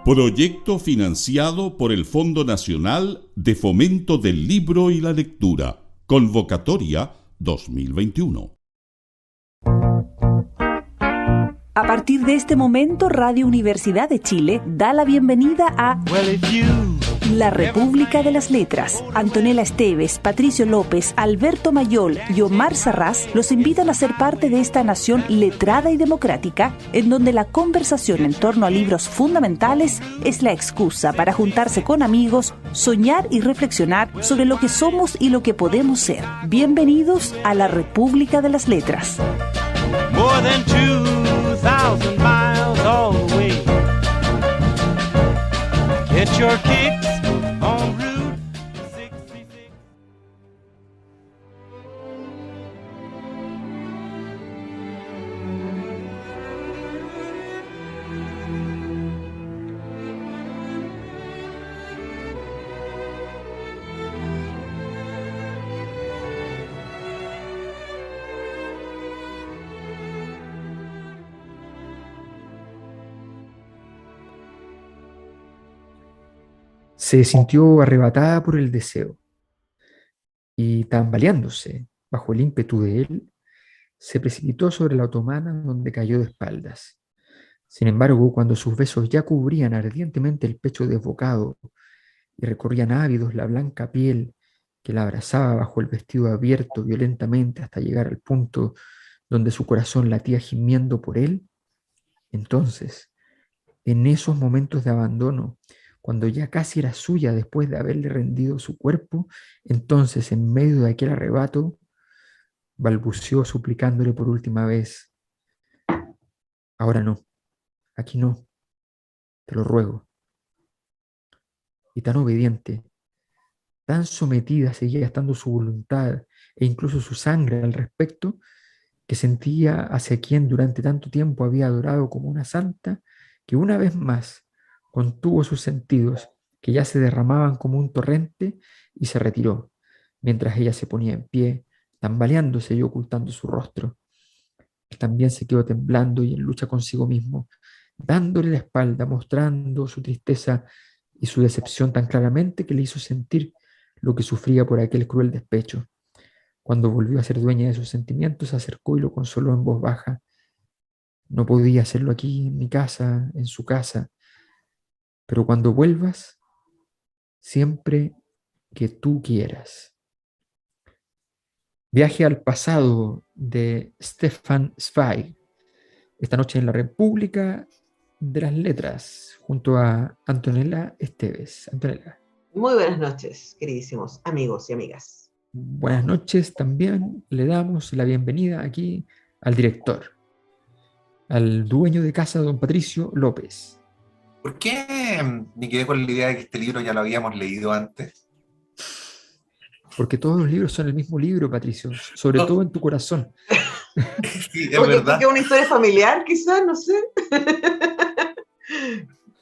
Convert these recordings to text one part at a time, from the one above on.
Proyecto financiado por el Fondo Nacional de Fomento del Libro y la Lectura. Convocatoria 2021. A partir de este momento, Radio Universidad de Chile da la bienvenida a La República de las Letras. Antonella Esteves, Patricio López, Alberto Mayol y Omar Sarraz los invitan a ser parte de esta nación letrada y democrática, en donde la conversación en torno a libros fundamentales es la excusa para juntarse con amigos, soñar y reflexionar sobre lo que somos y lo que podemos ser. Bienvenidos a La República de las Letras. More than 2,000 miles all the way. Get your kicks on Route 66. Se sintió arrebatada por el deseo y, tambaleándose bajo el ímpetu de él, se precipitó sobre la otomana donde cayó de espaldas. Sin embargo, cuando sus besos ya cubrían ardientemente el pecho desbocado y recorrían ávidos la blanca piel que la abrazaba bajo el vestido abierto violentamente hasta llegar al punto donde su corazón latía gimiendo por él, entonces, en esos momentos de abandono, cuando ya casi era suya después de haberle rendido su cuerpo, entonces, en medio de aquel arrebato, balbuceó suplicándole por última vez: ahora no, aquí no, te lo ruego. Y tan obediente, tan sometida seguía estando su voluntad e incluso su sangre al respecto, que sentía hacia quien durante tanto tiempo había adorado como una santa, que una vez más contuvo sus sentidos, que ya se derramaban como un torrente, y se retiró, mientras ella se ponía en pie, tambaleándose y ocultando su rostro. Él también se quedó temblando y en lucha consigo mismo, dándole la espalda, mostrando su tristeza y su decepción tan claramente que le hizo sentir lo que sufría por aquel cruel despecho. Cuando volvió a ser dueña de sus sentimientos, se acercó y lo consoló en voz baja. No podía hacerlo aquí en mi casa, en su casa, pero cuando vuelvas, siempre que tú quieras. Viaje al pasado de Stefan Zweig, esta noche en la República de las Letras, junto a Antonella Esteves. Antonella. Muy buenas noches, queridísimos amigos y amigas. Buenas noches, también le damos la bienvenida aquí al director, al dueño de casa, don Patricio López. ¿Por qué me quedé con la idea de que este libro ya lo habíamos leído antes? Porque todos los libros son el mismo libro, Patricio, sobre todo en tu corazón. Sí, es verdad. Porque es una historia familiar, quizás, no sé.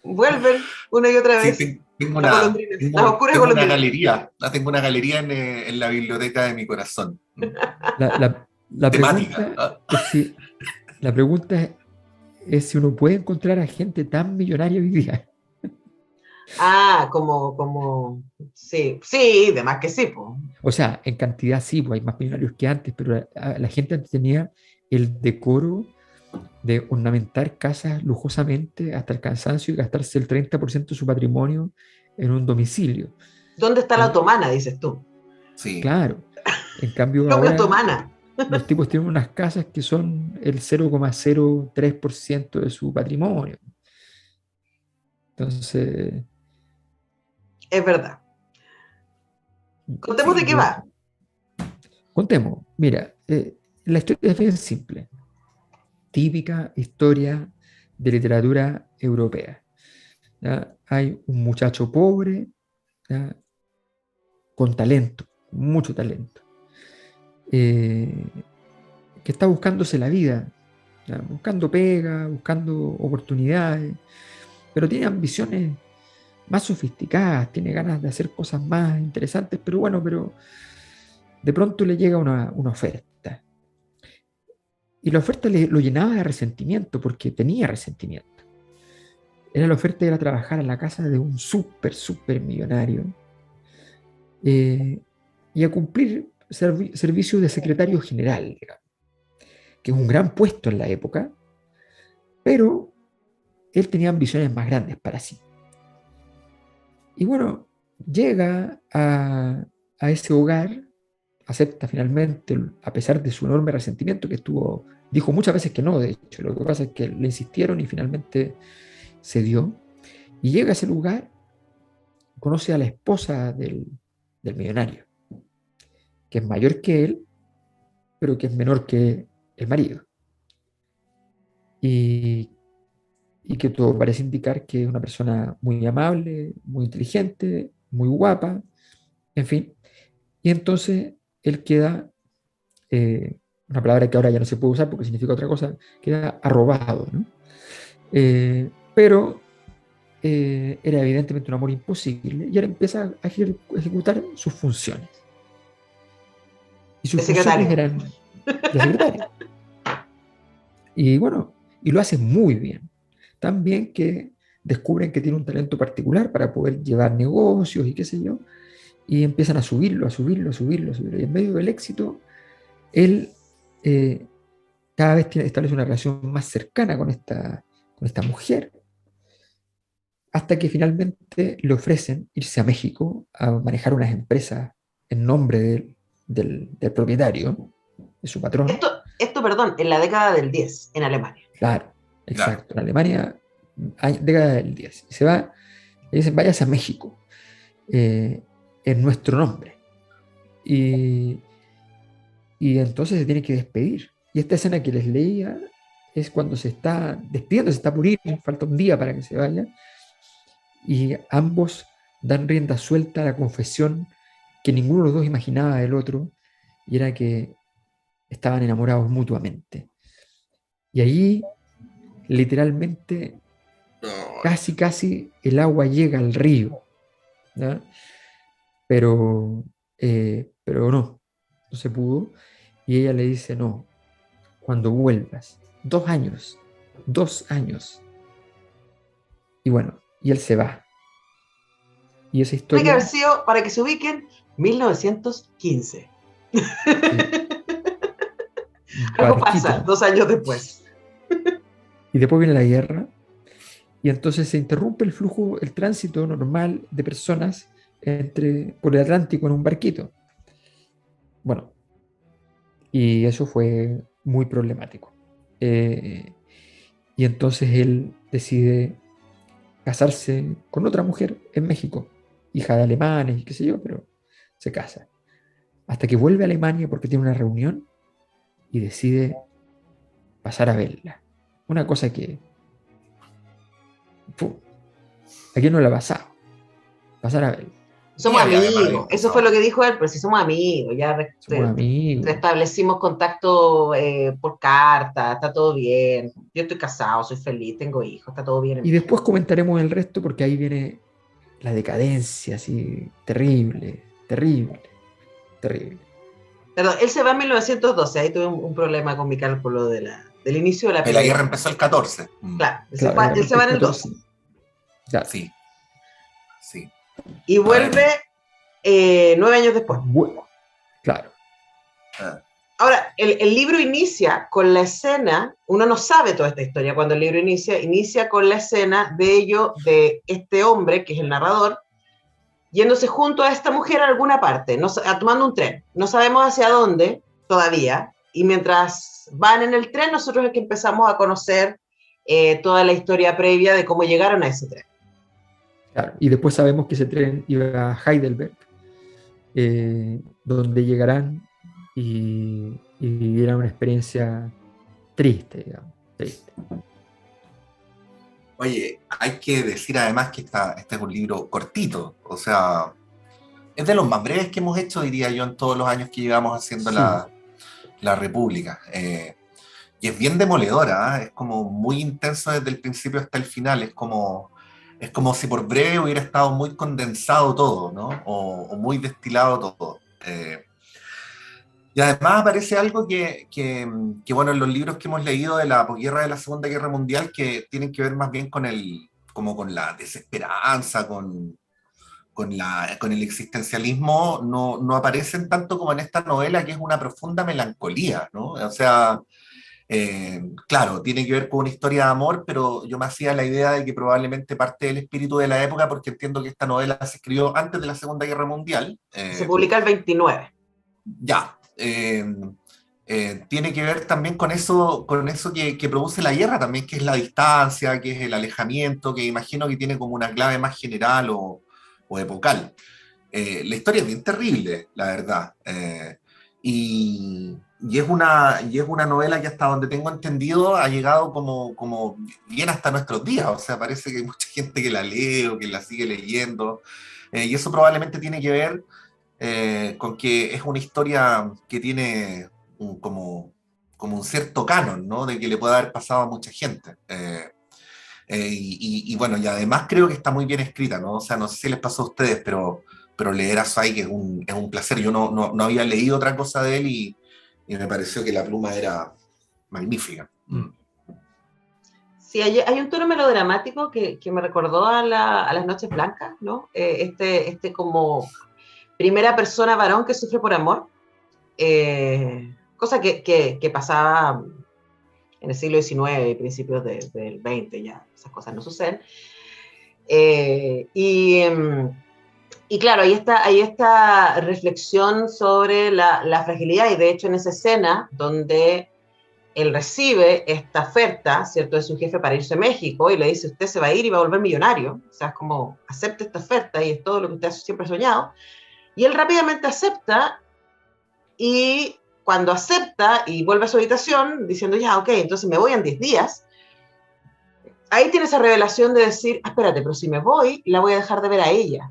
Vuelven una y otra vez. Sí, tengo las oscuras golondrinas. galería. Tengo una galería en la biblioteca de mi corazón. La temática. Pregunta es si uno puede encontrar a gente tan millonaria hoy día. Sí, de más que sí, pues. O sea, en cantidad sí, pues hay más millonarios que antes, pero la gente antes tenía el decoro de ornamentar casas lujosamente hasta el cansancio y gastarse el 30% de su patrimonio en un domicilio. ¿Dónde está la otomana, dices tú? Sí. Claro. En cambio, ahora otomana. Los tipos tienen unas casas que son el 0,03% de su patrimonio. Entonces... Es verdad. Contemos de qué va. Contemos. Mira, la historia es bien simple. Típica historia de literatura europea. ¿Ya? Hay un muchacho pobre, ¿ya? Con talento, mucho talento, que está buscándose la vida, ¿ya? Buscando pega, buscando oportunidades, pero tiene ambiciones más sofisticadas, tiene ganas de hacer cosas más interesantes, pero de pronto le llega una oferta. Y la oferta lo llenaba de resentimiento, porque tenía resentimiento. era la oferta de ir a trabajar a la casa de un súper millonario, y a cumplir servicio de secretario general, digamos, que es un gran puesto en la época, pero él tenía ambiciones más grandes para sí. Y bueno, llega a ese hogar, acepta finalmente, a pesar de su enorme resentimiento, dijo muchas veces que no, de hecho, lo que pasa es que le insistieron y finalmente cedió, y llega a ese lugar, conoce a la esposa del millonario, que es mayor que él, pero que es menor que el marido, y, y que todo parece indicar que es una persona muy amable, muy inteligente, muy guapa, en fin. Y entonces él queda, una palabra que ahora ya no se puede usar porque significa otra cosa, queda arrobado, ¿no? Pero era evidentemente un amor imposible y él empieza a ejecutar sus funciones. Y sus De funciones secretario. eran de secretario. Y bueno, y lo hace muy bien. Tan bien que descubren que tiene un talento particular para poder llevar negocios y qué sé yo, y empiezan a subirlo, a subirlo, a subirlo, a subirlo. Y en medio del éxito, él eh, cada vez establece una relación más cercana con esta mujer, hasta que finalmente le ofrecen irse a México a manejar unas empresas en nombre del propietario, de su patrón. Perdón, en la década del 10, en Alemania. Claro, exacto. En Alemania, década del 10. Y se va, le dicen, vayas a México, en nuestro nombre. Y, y entonces se tiene que despedir. Y esta escena que les leía es cuando se está despidiendo, se está por ir, falta un día para que se vaya, y ambos dan rienda suelta a la confesión que ninguno de los dos imaginaba del otro, y era que estaban enamorados mutuamente. Y allí, literalmente, casi el agua llega al río, ¿ya? Pero no se pudo, y ella le dice, no, cuando vuelvas, 2 años, 2 años. Y bueno, y él se va. Y esa Tiene que haber historia, sido, para que se ubiquen, 1915. sí, Algo Barquito. pasa 2 años después. Y después viene la guerra, y entonces se interrumpe el flujo, el tránsito normal de personas por el Atlántico en un barquito. Bueno, y eso fue muy problemático. Y entonces él decide casarse con otra mujer en México, hija de alemanes y qué sé yo, pero se casa. Hasta que vuelve a Alemania porque tiene una reunión y decide pasar a verla. Una cosa que, ¿a quién no le ha pasado? Pasar a verla. Somos Y además amigos. Eso fue lo que dijo él, pero si somos amigos, ya Somos amigos. restablecimos contacto por carta, está todo bien. Yo estoy casado, soy feliz, tengo hijos, está todo bien. Y después comentaremos el resto porque ahí viene la decadencia, así, terrible. Perdón, él se va en 1912, ahí tuve un problema con mi cálculo del inicio de la La película. guerra empezó el 14. Claro, él se va en el 12. Claro. Sí. Y vuelve 9 años después. Bueno, claro. Ahora, el libro inicia con la escena, uno no sabe toda esta historia cuando el libro inicia con la escena de este hombre, que es el narrador, yéndose junto a esta mujer a alguna parte, tomando un tren. No sabemos hacia dónde todavía, y mientras van en el tren, nosotros es que empezamos a conocer toda la historia previa de cómo llegaron a ese tren. Claro. Y después sabemos que ese tren iba a Heidelberg, donde llegarán y vivirán una experiencia triste, digamos, triste. Oye, hay que decir además que este es un libro cortito, o sea, es de los más breves que hemos hecho, diría yo, en todos los años que llevamos haciendo Sí. la República. Y es bien demoledora, ¿eh? Es como muy intenso desde el principio hasta el final, es como si por breve hubiera estado muy condensado todo, ¿no? O muy destilado todo. Y además aparece algo que, bueno, en los libros que hemos leído de la posguerra de la Segunda Guerra Mundial, que tienen que ver más bien con como con la desesperanza, con el existencialismo, no aparecen tanto como en esta novela, que es una profunda melancolía, ¿no? O sea, claro, tiene que ver con una historia de amor, pero yo me hacía la idea de que probablemente parte del espíritu de la época, porque entiendo que esta novela se escribió antes de la Segunda Guerra Mundial. Se publica el 29. Ya. Tiene que ver también con eso que produce la guerra también, que es la distancia, que es el alejamiento, que imagino que tiene como una clave más general o epocal. La historia es bien terrible, la verdad. Y es una novela que hasta donde tengo entendido ha llegado como bien hasta nuestros días. O sea, parece que hay mucha gente que la lee o que la sigue leyendo. Y eso probablemente tiene que ver con que es una historia que tiene como un cierto canon, ¿no? De que le puede haber pasado a mucha gente. Y bueno, y además creo que está muy bien escrita, ¿no? O sea, no sé si les pasó a ustedes, pero leer a Zweig es un placer. Yo no había leído otra cosa de él y me pareció que la pluma era magnífica. Sí, hay un tono melodramático que me recordó a las Noches Blancas, ¿no? Este como primera persona varón que sufre por amor, cosa que pasaba en el siglo XIX y principios del XX, ya esas cosas no suceden. Y claro, hay esta reflexión sobre la fragilidad, y de hecho en esa escena donde él recibe esta oferta, ¿cierto?, de su jefe para irse a México, y le dice, usted se va a ir y va a volver millonario, o sea, es como, acepte esta oferta y es todo lo que usted siempre ha soñado, y él rápidamente acepta, y cuando acepta y vuelve a su habitación, diciendo, ya, ok, entonces me voy en 10 días, ahí tiene esa revelación de decir, espérate, pero si me voy, la voy a dejar de ver a ella.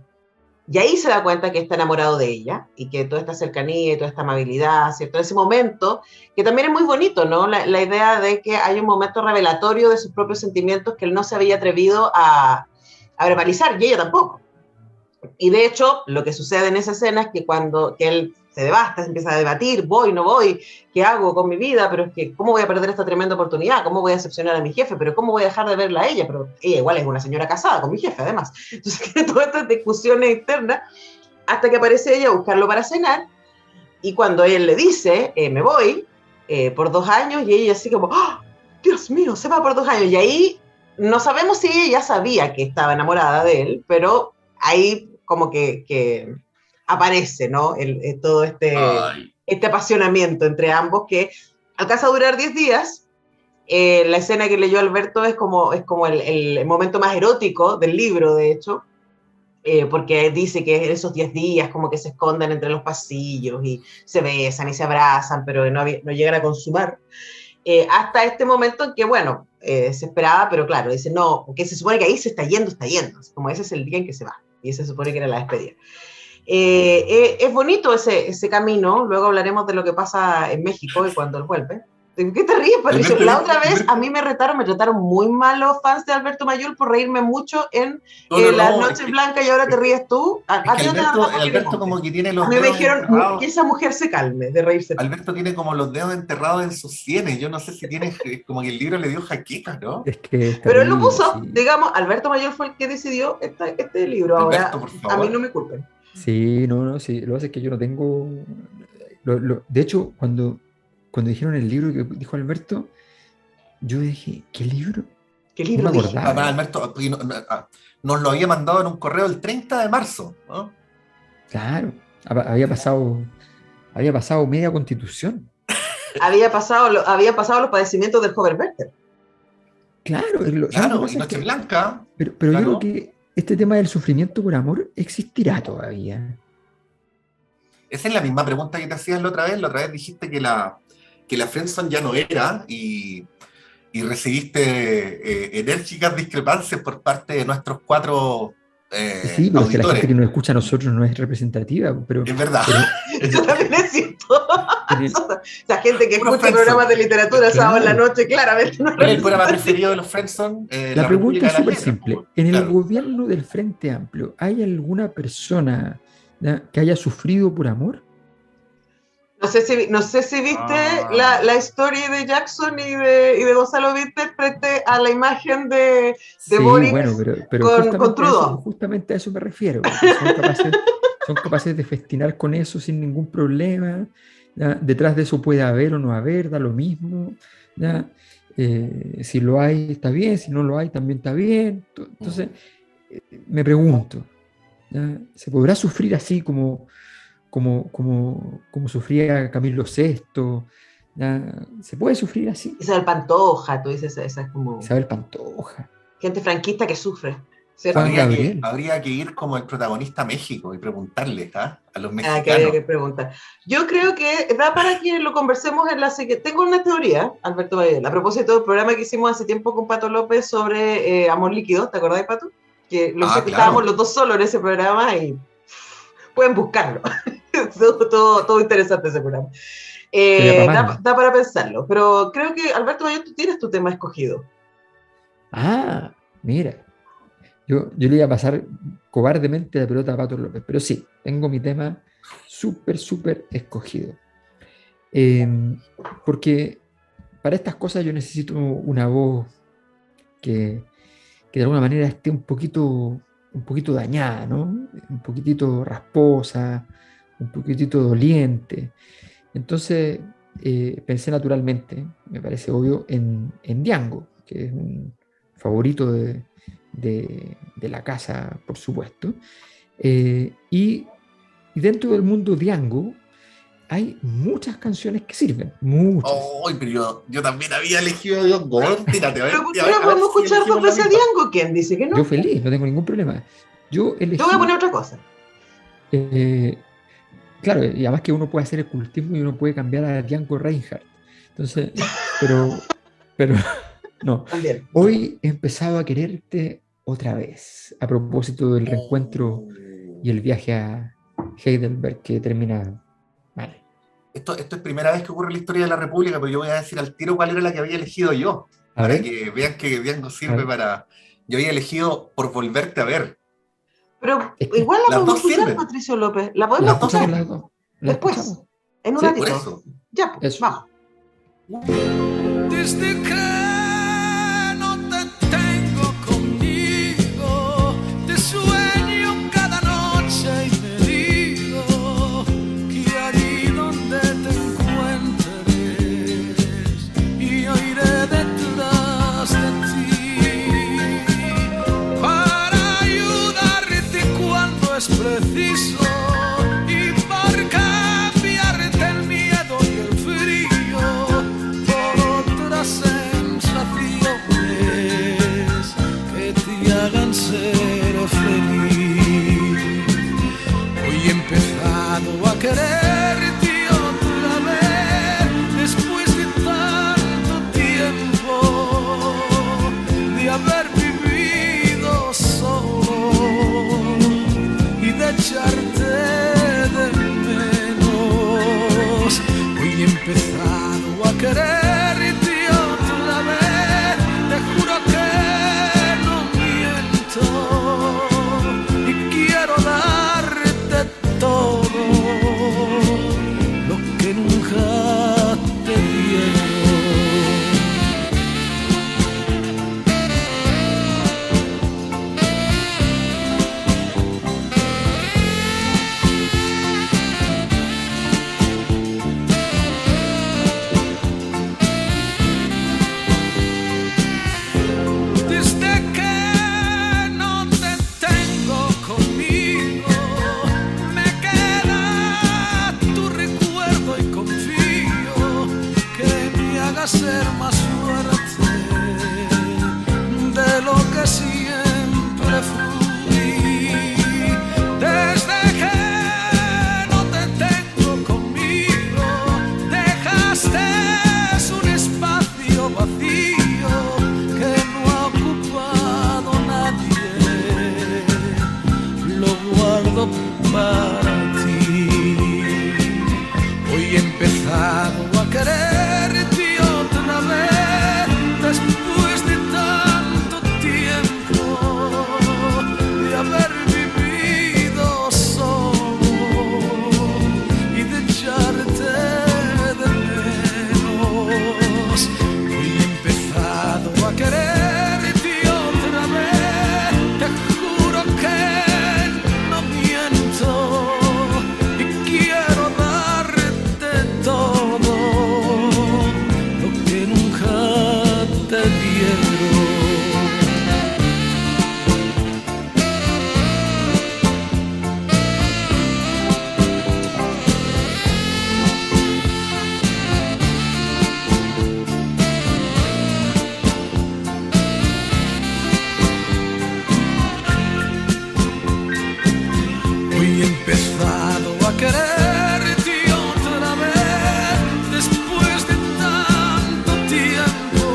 Y ahí se da cuenta que está enamorado de ella y que toda esta cercanía y toda esta amabilidad, ¿cierto? Ese momento, que también es muy bonito, ¿no? La idea de que hay un momento revelatorio de sus propios sentimientos que él no se había atrevido a verbalizar, y ella tampoco. Y de hecho, lo que sucede en esa escena es que cuando él se devasta, se empieza a debatir, voy, no voy, ¿qué hago con mi vida? Pero es que, ¿cómo voy a perder esta tremenda oportunidad? ¿Cómo voy a decepcionar a mi jefe? ¿Pero cómo voy a dejar de verla a ella? Pero ella igual es una señora casada con mi jefe, además. Entonces, todas estas discusiones internas, hasta que aparece ella a buscarlo para cenar, y cuando él le dice, me voy, por 2 años, y ella así como, ¡oh, Dios mío, se va por 2 años! Y ahí, no sabemos si ella ya sabía que estaba enamorada de él, pero ahí como que aparece, ¿no? Todo este apasionamiento entre ambos que alcanza a durar 10 días. La escena que leyó Alberto es como el momento más erótico del libro, de hecho, porque dice que esos 10 días como que se esconden entre los pasillos y se besan y se abrazan, pero no llegan a consumar. Hasta este momento en que, bueno, se esperaba, pero claro, dice, no, porque se supone que ahí se está yendo, como ese es el día en que se va, y se supone que era la despedida. Es bonito ese camino, luego hablaremos de lo que pasa en México y cuando él vuelve. ¿Qué te ríes, Patricio? La otra vez a mí me trataron muy mal los fans de Alberto Mayol por reírme mucho en Las Noches Blancas, y ahora te ríes tú. Alberto como que tiene los a mí me dijeron que esa mujer se calme de reírse. Alberto tiene como los dedos enterrados en sus sienes. Yo no sé si tiene, como que el libro le dio jaquecas, ¿no? Es que pero él lo puso, sí. Digamos, Alberto Mayol fue el que decidió este libro. Ahora, Alberto, a mí no me culpen. Sí, sí, lo que pasa es que yo no tengo... de hecho, cuando dijeron el libro que dijo Alberto, yo dije, ¿qué libro? ¿Qué libro? No me acordaba. Alberto nos lo había mandado en un correo el 30 de marzo, ¿no? Claro, había pasado media Constitución. había pasado los padecimientos del joven Werther. Claro, y Noche Blanca. Pero yo creo que este tema del sufrimiento por amor existirá todavía. Esa es la misma pregunta que te hacías la otra vez. La otra vez dijiste que la friendzone ya no era y recibiste enérgicas discrepancias por parte de nuestros 4 sí, pero es que la gente que nos escucha a nosotros no es representativa. Pero, es verdad. Eso también es cierto. La gente que escucha programas de literatura sábado en la noche, claramente no es el programa preferido de los friendzone. La pregunta es súper simple. En el gobierno del Frente Amplio, ¿hay alguna persona que haya sufrido por amor? No sé si viste la historia de Jackson y de Gonzalo Víctor frente a la imagen de Sí, Boris bueno, pero con Trudeau. justamente a eso me refiero. Porque son capaces de festinar con eso sin ningún problema. ¿Ya? Detrás de eso puede haber o no haber, da lo mismo. ¿Ya? Si lo hay, está bien. Si no lo hay, también está bien. Entonces, me pregunto, ¿ya? ¿Se podrá sufrir así como sufría Camilo VI? ¿Ya? ¿Se puede sufrir así? Isabel Pantoja, tú dices, esa es como Isabel Pantoja. gente franquista que sufre, ¿cierto? Juan Gabriel. Habría que ir como el protagonista a México y preguntarle a los Que mexicanos. habría que preguntar. Yo creo que da para que lo conversemos en la siguiente. Tengo una teoría, Alberto Valle, a propósito del programa que hicimos hace tiempo con Pato López sobre amor líquido, ¿te acordás, Pato? Que estábamos los dos solos en ese programa y pueden buscarlo. todo interesante ese programa. Da para pensarlo, pero creo que, Alberto Valle, tú tienes tu tema escogido. Ah, mira. Yo le iba a pasar cobardemente la pelota a Pato López, pero sí, tengo mi tema súper escogido. Porque para estas cosas yo necesito una voz que de alguna manera esté un poquito dañada, ¿no? Un poquitito rasposa, un poquitito doliente. Entonces pensé naturalmente, me parece obvio, en Django, que es un favorito de la casa, por supuesto. Y dentro del mundo Django hay muchas canciones que sirven, muchas. Oh, pero yo también había elegido a Django. Tírate, a ver. Pero podemos escuchar dos veces a Django. ¿Quién dice que no? Yo feliz, no tengo ningún problema. Yo voy a poner otra cosa. Claro, y además que uno puede hacer ocultismo y uno puede cambiar a Django Reinhardt. Entonces, pero no. También. Hoy he empezado a quererte otra vez, a propósito del reencuentro y el viaje a Heidelberg que termina mal. Esto es primera vez que ocurre en la historia de la República, pero yo voy a decir al tiro cuál era la que había elegido yo, para que vean que Django sirve para... Yo había elegido Por volverte a ver. Pero igual la podemos escuchar, Patricio López. La podemos escuchar después, en un ratito. Ya, pues, vamos. Desde que no te tengo conmigo, te sueño cada noche y me digo que allí donde te encuentres y yo iré detrás de ti para ayudarte cuando es preciso y por cambiarte el miedo y el frío por otras sensaciones que te hagan ser feliz. Hoy he empezado a quererte otra vez después de tanto tiempo de haber vivido solo y de echarte de menos. Hoy he empezado a quererte otra vez, te juro que no miento y quiero darte todo lo que nunca te dieron. Desde que no te tengo conmigo, me queda tu recuerdo y confío que me haga ser más fuerte de lo que siempre fui. Desde que no te tengo conmigo, dejaste un espacio vacío que no ha ocupado nadie, lo guardo para ti. Hoy he empezado a quererte otra vez después de tanto tiempo de haber vivido solo y de echarte te dieron. Hoy he empezado a quererte otra vez, después de tanto tiempo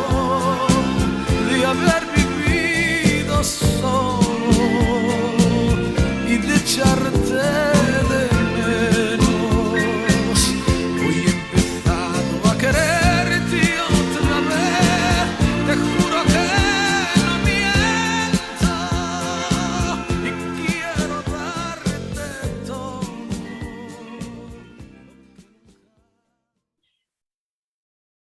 de haber vivido solo y de echarte de menos. Hoy he empezado a quererte otra vez, te juro que no miento y quiero darte todo.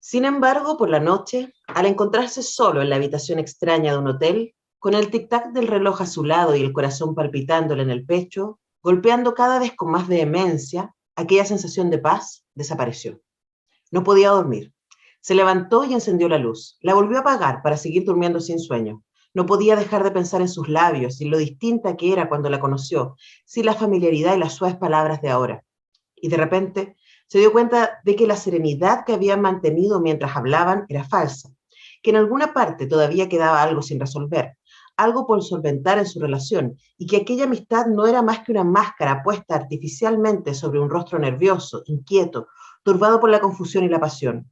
Sin embargo, por la noche, al encontrarse solo en la habitación extraña de un hotel, con el tic-tac del reloj a su lado y el corazón palpitándole en el pecho, golpeando cada vez con más vehemencia, aquella sensación de paz desapareció. No podía dormir. Se levantó y encendió la luz. La volvió a apagar para seguir durmiendo sin sueño. No podía dejar de pensar en sus labios y en lo distinta que era cuando la conoció, sin la familiaridad y las suaves palabras de ahora. Y de repente se dio cuenta de que la serenidad que habían mantenido mientras hablaban era falsa, que en alguna parte todavía quedaba algo sin resolver, algo por solventar en su relación, y que aquella amistad no era más que una máscara puesta artificialmente sobre un rostro nervioso, inquieto, turbado por la confusión y la pasión.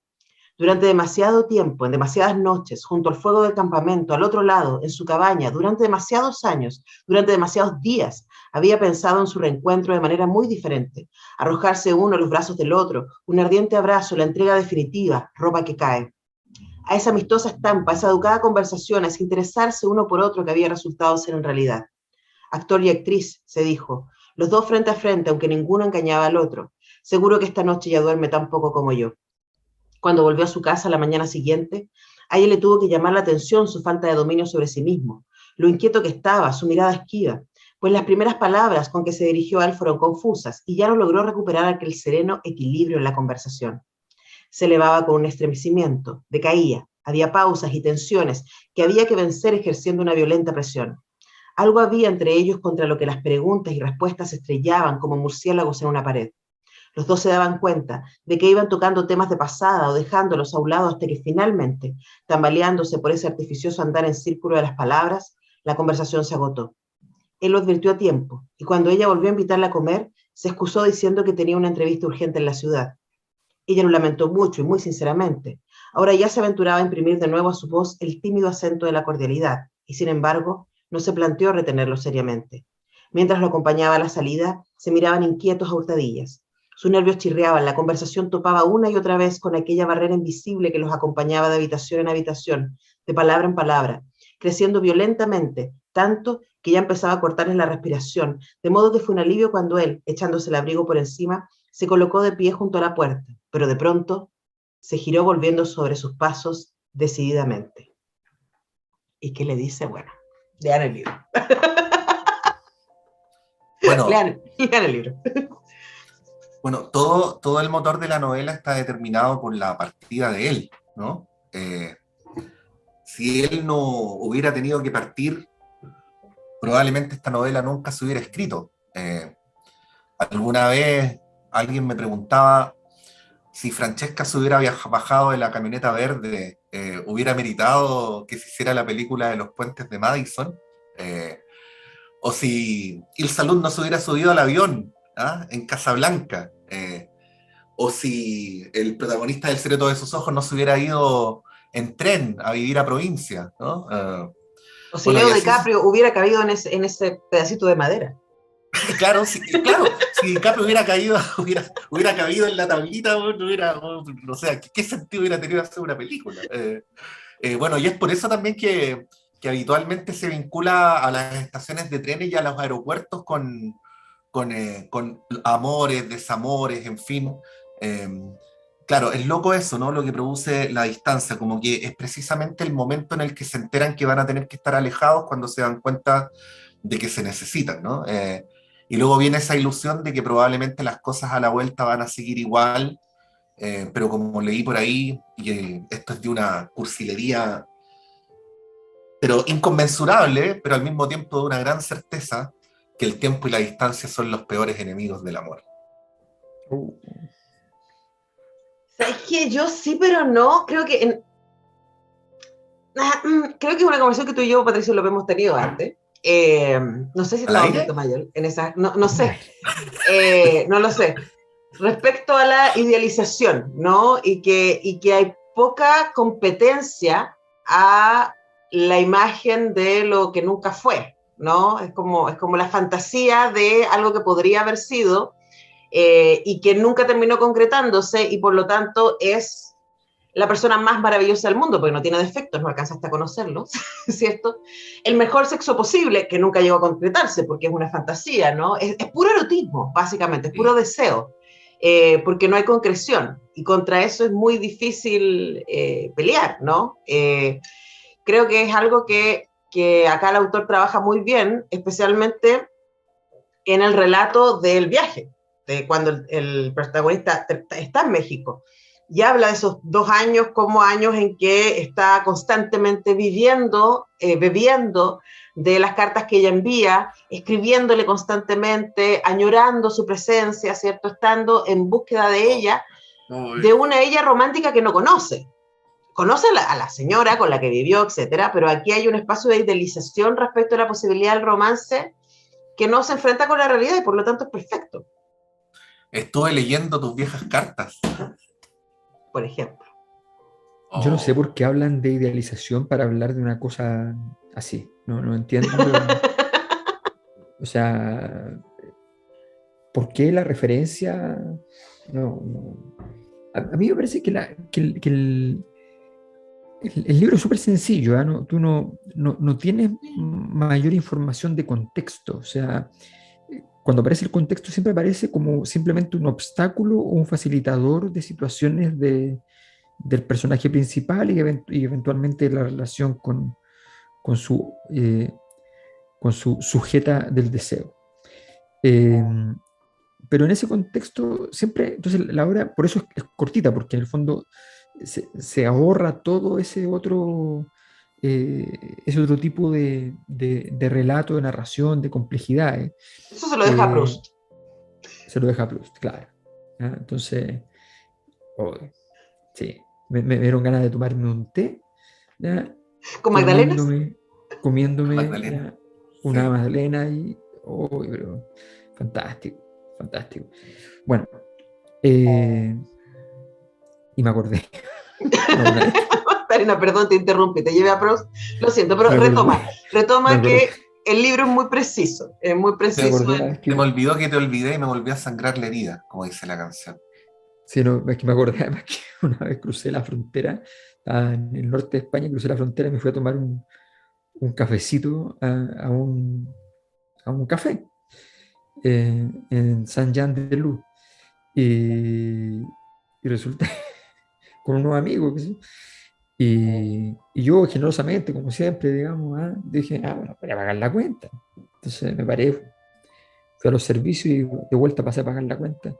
Durante demasiado tiempo, en demasiadas noches, junto al fuego del campamento, al otro lado, en su cabaña, durante demasiados años, durante demasiados días, había pensado en su reencuentro de manera muy diferente. Arrojarse uno a los brazos del otro, un ardiente abrazo, la entrega definitiva, ropa que cae. A esa amistosa estampa, a esa educada conversación, a ese interesarse uno por otro que había resultado ser en realidad. Actor y actriz, se dijo, los dos frente a frente, aunque ninguno engañaba al otro. Seguro que esta noche ya duerme tan poco como yo. Cuando volvió a su casa la mañana siguiente, a ella le tuvo que llamar la atención su falta de dominio sobre sí mismo, lo inquieto que estaba, su mirada esquiva, pues las primeras palabras con que se dirigió a él fueron confusas y ya no logró recuperar aquel sereno equilibrio en la conversación. Se elevaba con un estremecimiento, decaía, había pausas y tensiones que había que vencer ejerciendo una violenta presión. Algo había entre ellos contra lo que las preguntas y respuestas se estrellaban como murciélagos en una pared. Los dos se daban cuenta de que iban tocando temas de pasada o dejándolos a un lado hasta que finalmente, tambaleándose por ese artificioso andar en círculo de las palabras, la conversación se agotó. Él lo advirtió a tiempo, y cuando ella volvió a invitarla a comer, se excusó diciendo que tenía una entrevista urgente en la ciudad. Ella lo lamentó mucho y muy sinceramente. Ahora ya se aventuraba a imprimir de nuevo a su voz el tímido acento de la cordialidad, y sin embargo, no se planteó retenerlo seriamente. Mientras lo acompañaba a la salida, se miraban inquietos a hurtadillas. Sus nervios chirriaban, la conversación topaba una y otra vez con aquella barrera invisible que los acompañaba de habitación en habitación, de palabra en palabra, creciendo violentamente, tanto que ya empezaba a cortarles la respiración, de modo que fue un alivio cuando él, echándose el abrigo por encima, se colocó de pie junto a la puerta, pero de pronto se giró volviendo sobre sus pasos decididamente. ¿Y qué le dice? Bueno, lean el libro. Bueno, lean el libro. Bueno, todo el motor de la novela está determinado por la partida de él, ¿no? Si él no hubiera tenido que partir, probablemente esta novela nunca se hubiera escrito. Alguna vez alguien me preguntaba si Francesca se hubiera bajado de la camioneta verde, hubiera meritado que se hiciera la película de los puentes de Madison, o si Ilsa Lund no se hubiera subido al avión, ¿ah? En Casablanca, o si el protagonista del Secreto de sus ojos no se hubiera ido en tren a vivir a provincia, ¿no? O si Leo DiCaprio hubiera caído en ese pedacito de madera. Claro, si DiCaprio hubiera cabido en la tablita, no sé, ¿qué sentido hubiera tenido hacer una película? Bueno, y es por eso también que habitualmente se vincula a las estaciones de trenes y a los aeropuertos con amores, desamores, en fin. Claro, es loco eso, ¿no? Lo que produce la distancia, como que es precisamente el momento en el que se enteran que van a tener que estar alejados cuando se dan cuenta de que se necesitan, ¿no? Y luego viene esa ilusión de que probablemente las cosas a la vuelta van a seguir igual pero como leí por ahí, y esto es de una cursilería, pero inconmensurable, pero al mismo tiempo de una gran certeza, que el tiempo y la distancia son los peores enemigos del amor. ¿Sabes qué? Yo sí, pero no. Creo que es una conversación que tú y yo, Patricio, lo hemos tenido antes. No sé si ¿Al estaba aire? Alberto Mayor en esa. No sé. No lo sé. Respecto a la idealización, ¿no? Y que hay poca competencia a la imagen de lo que nunca fue, ¿no? Es como la fantasía de algo que podría haber sido y que nunca terminó concretándose y por lo tanto es la persona más maravillosa del mundo, porque no tiene defectos, no alcanzaste a conocerlos, ¿cierto? El mejor sexo posible, que nunca llegó a concretarse, porque es una fantasía, ¿no? Es puro erotismo, básicamente, es puro deseo, porque no hay concreción, y contra eso es muy difícil pelear, ¿no? Creo que es algo que acá el autor trabaja muy bien, especialmente en el relato del viaje, de cuando el protagonista está en México y habla de esos 2 años como años en que está constantemente viviendo, bebiendo de las cartas que ella envía, escribiéndole constantemente, añorando su presencia, ¿cierto? Estando en búsqueda de ella, de una ella romántica que no conoce. Conoce a la señora con la que vivió, etcétera, pero aquí hay un espacio de idealización respecto a la posibilidad del romance que no se enfrenta con la realidad y por lo tanto es perfecto. Estuve leyendo tus viejas cartas. Por ejemplo. Yo no sé por qué hablan de idealización para hablar de una cosa así. No entiendo. O sea, ¿por qué la referencia? No. A mí me parece que el libro es súper sencillo, ¿eh? Tú no tienes mayor información de contexto. O sea, cuando aparece el contexto siempre aparece como simplemente un obstáculo o un facilitador de situaciones del personaje principal y eventualmente la relación con su sujeta del deseo. Pero en ese contexto siempre, entonces la obra por eso es cortita, porque en el fondo se ahorra todo ese otro tipo de relato, de narración, de complejidades. Eso se lo deja a Proust. Se lo deja a Proust, claro. ¿Ah? Entonces, sí, me dieron ganas de tomarme un té. ¿Ya? ¿Con magdalenas? Comiéndome Magdalena. una Sí. magdalena y, pero fantástico. Bueno, y me acordé. Magdalena, perdón, te interrumpí, te llevé a Proust. Lo siento, pero retoma que el libro es muy preciso. Es muy preciso. Se me olvidó que te olvidé y me volvió a sangrar la herida, como dice la canción. Sí, no, es que me acordé además que una vez crucé la frontera, en el norte de España, crucé la frontera y me fui a tomar un cafecito a un café en Saint-Jean-de-Luz. Y resulta con unos amigos, qué sé yo. Y yo generosamente, como siempre, digamos, dije, bueno, voy a pagar la cuenta. Entonces me paré, fui a los servicios y de vuelta pasé a pagar la cuenta.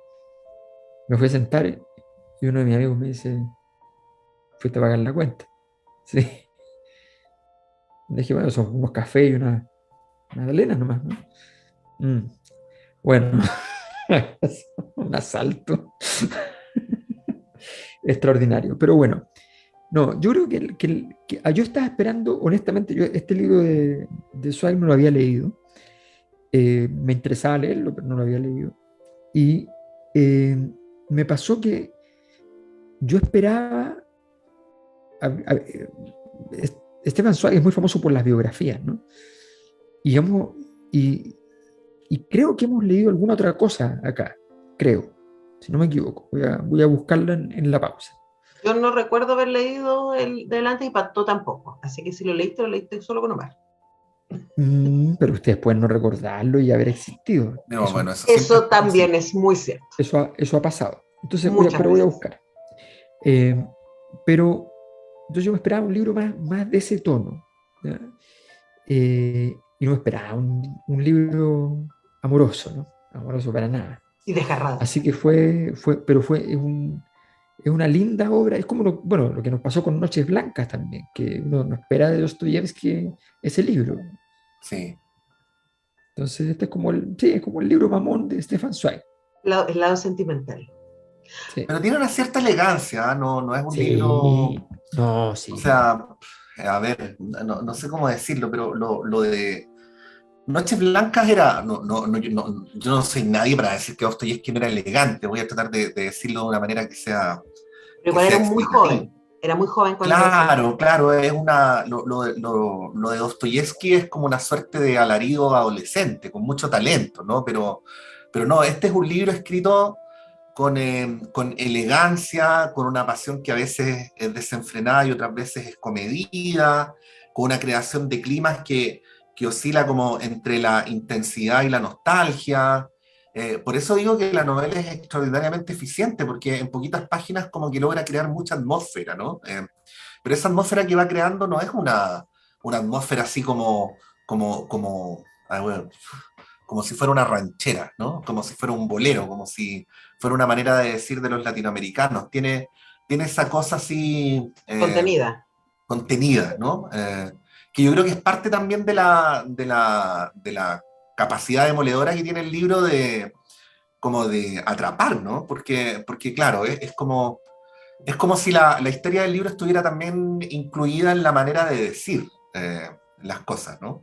Me fui a sentar y uno de mis amigos me dice, ¿fuiste a pagar la cuenta? Sí. Dije, bueno, son unos cafés y una magdalena nomás, ¿no? Bueno, un asalto extraordinario. Pero bueno, no, yo creo que yo estaba esperando, honestamente, yo este libro de Zweig no lo había leído. Me interesaba leerlo, pero no lo había leído. Y me pasó que yo esperaba. Stefan Zweig es muy famoso por las biografías, ¿no? Y creo que hemos leído alguna otra cosa acá, creo, si no me equivoco. Voy a buscarla en la pausa. Yo no recuerdo haber leído el Delante y Pacto tampoco, así que si lo leíste solo con Omar. Pero ustedes pueden no recordarlo y haber existido. No, bueno, eso también es muy cierto. Eso ha pasado. Entonces, pero voy a buscar. Pero entonces yo me esperaba un libro más de ese tono. Y no me esperaba un libro amoroso, ¿no? Amoroso para nada. Y desgarrado. Así que fue es una linda obra, es como bueno, lo que nos pasó con Noches Blancas también, que uno no espera de Dostoyevsky ese libro. Sí. Entonces, este es como sí, es como el libro mamón de Stefan Zweig. El lado sentimental. Sí, Pero tiene una cierta elegancia, ¿ah? No, no es un libro, sí, no, o sí. sea, a ver, no sé cómo decirlo, pero lo de Noches Blancas era, yo no soy nadie para decir que Dostoyevsky no era elegante, voy a tratar de decirlo de una manera Pero que igual sea era muy explicativa. joven. Era muy joven cuando lo hizo. Claro, claro, es lo de Dostoyevsky es como una suerte de alarido adolescente, con mucho talento, ¿no? Pero no, este es un libro escrito con elegancia, con una pasión que a veces es desenfrenada y otras veces es comedida, con una creación de climas que oscila como entre la intensidad y la nostalgia. Por eso digo que la novela es extraordinariamente eficiente, porque en poquitas páginas como que logra crear mucha atmósfera, ¿no? Pero esa atmósfera que va creando no es una atmósfera así bueno, como si fuera una ranchera, ¿no? Como si fuera un bolero, como si fuera una manera de decir de los latinoamericanos. Tiene esa cosa así Contenida. contenida, ¿no? Que yo creo que es parte también de la capacidad demoledora que tiene el libro como de atrapar, ¿no? Porque claro, es como si la historia del libro estuviera también incluida en la manera de decir las cosas, ¿no?